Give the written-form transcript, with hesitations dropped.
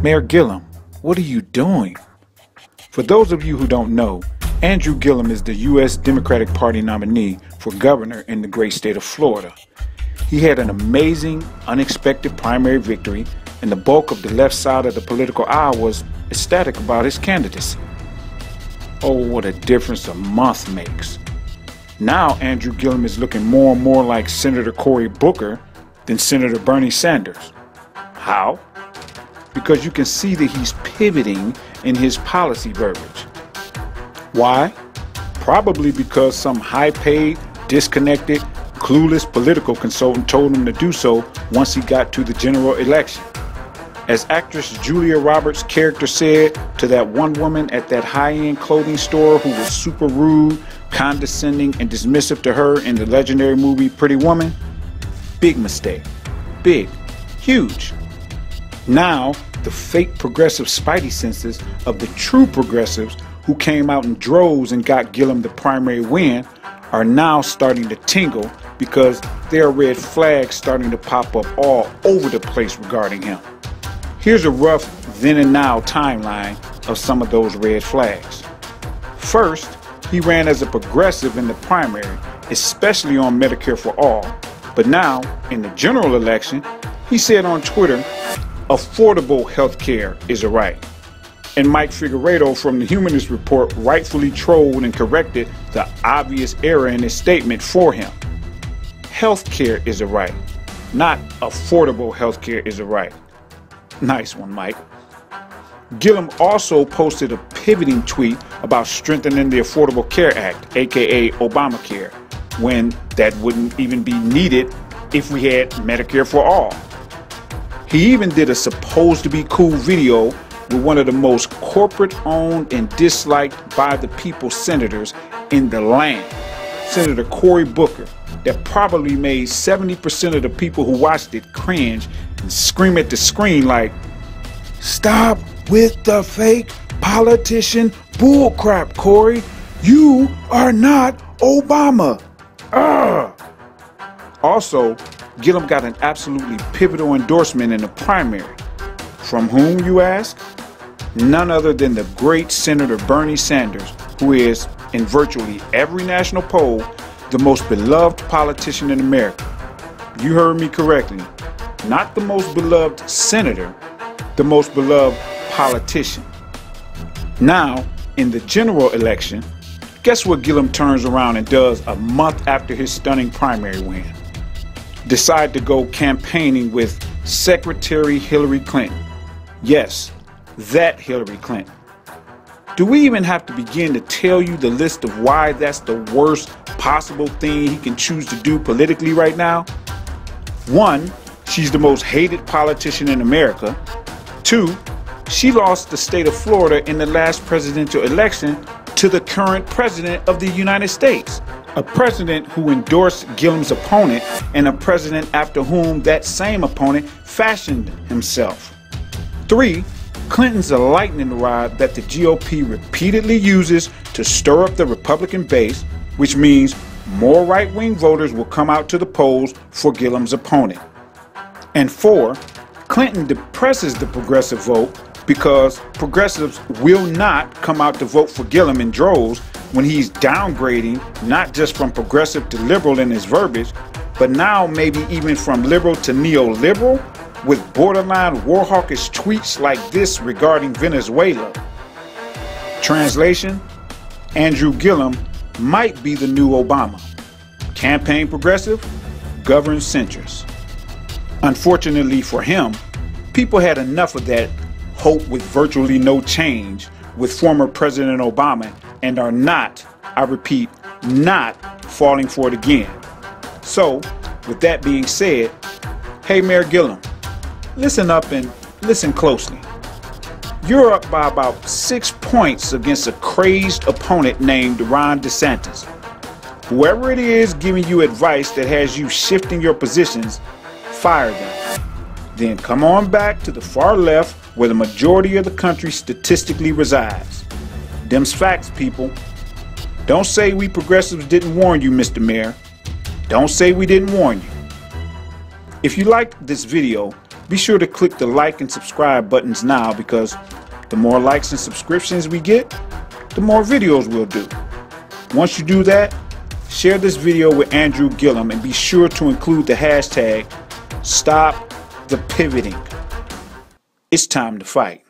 Mayor Gillum, what are you doing? For those of you who don't know, Andrew Gillum is the U.S. Democratic Party nominee for governor in the great state of Florida. He had an amazing, unexpected primary victory, and the bulk of the left side of the political aisle was ecstatic about his candidacy. Oh, what a difference a month makes. Now Andrew Gillum is looking more and more like Senator Cory Booker than Senator Bernie Sanders. How? Because you can see that he's pivoting in his policy verbiage. Why? Probably because some high-paid, disconnected, clueless political consultant told him to do so once he got to the general election. As actress Julia Roberts' character said to that one woman at that high-end clothing store who was super rude, condescending, and dismissive to her in the legendary movie Pretty Woman, big mistake. Big. Huge. Now, the fake progressive spidey senses of the true progressives who came out in droves and got Gillum the primary win are now starting to tingle because there are red flags starting to pop up all over the place regarding him. Here's a rough then and now timeline of some of those red flags. First, he ran as a progressive in the primary, especially on Medicare for All. But now, in the general election, he said on Twitter, affordable health care is a right. And Mike Figueredo from the Humanist Report rightfully trolled and corrected the obvious error in his statement for him. Health care is a right, not affordable health care is a right. Nice one, Mike. Gillum also posted a pivoting tweet about strengthening the Affordable Care Act, aka Obamacare, when that wouldn't even be needed if we had Medicare for all. He even did a supposed to be cool video with one of the most corporate-owned and disliked by the people senators in the land, Senator Cory Booker, that probably made 70% of the people who watched it cringe and scream at the screen like, "Stop with the fake politician bullcrap, Cory. You are not Obama." Ugh. Also, Gillum got an absolutely pivotal endorsement in the primary. From whom, you ask? None other than the great Senator Bernie Sanders, who is, in virtually every national poll, the most beloved politician in America. You heard me correctly. Not the most beloved senator, the most beloved politician. Now, in the general election, guess what Gillum turns around and does a month after his stunning primary win? Decide to go campaigning with Secretary Hillary Clinton. Yes, that Hillary Clinton. Do we even have to begin to tell you the list of why that's the worst possible thing he can choose to do politically right now? 1, she's the most hated politician in America. 2, she lost the state of Florida in the last presidential election to the current president of the United States, a president who endorsed Gillum's opponent and a president after whom that same opponent fashioned himself. 3, Clinton's a lightning rod that the GOP repeatedly uses to stir up the Republican base, which means more right-wing voters will come out to the polls for Gillum's opponent. And 4, Clinton depresses the progressive vote because progressives will not come out to vote for Gillum in droves when he's downgrading not just from progressive to liberal in his verbiage, but now maybe even from liberal to neoliberal, with borderline warhawkish tweets like this regarding Venezuela. Translation: Andrew Gillum might be the new Obama. Campaign progressive, govern centrist. Unfortunately for him, people had enough of that hope with virtually no change with former President Obama and are not, I repeat, not falling for it again. So, with that being said, hey Mayor Gillum, listen up and listen closely. You're up by about 6 points against a crazed opponent named Ron DeSantis. Whoever it is giving you advice that has you shifting your positions, fire them. Then come on back to the far left where the majority of the country statistically resides. Them's facts, people. Don't say we progressives didn't warn you, Mr. Mayor. Don't say we didn't warn you. If you liked this video, Be sure to click the like and subscribe buttons now, because the more likes and subscriptions we get, the more videos we'll do. Once you do that, share this video with Andrew Gillum and be sure to include the hashtag #StopThePivoting. It's time to fight.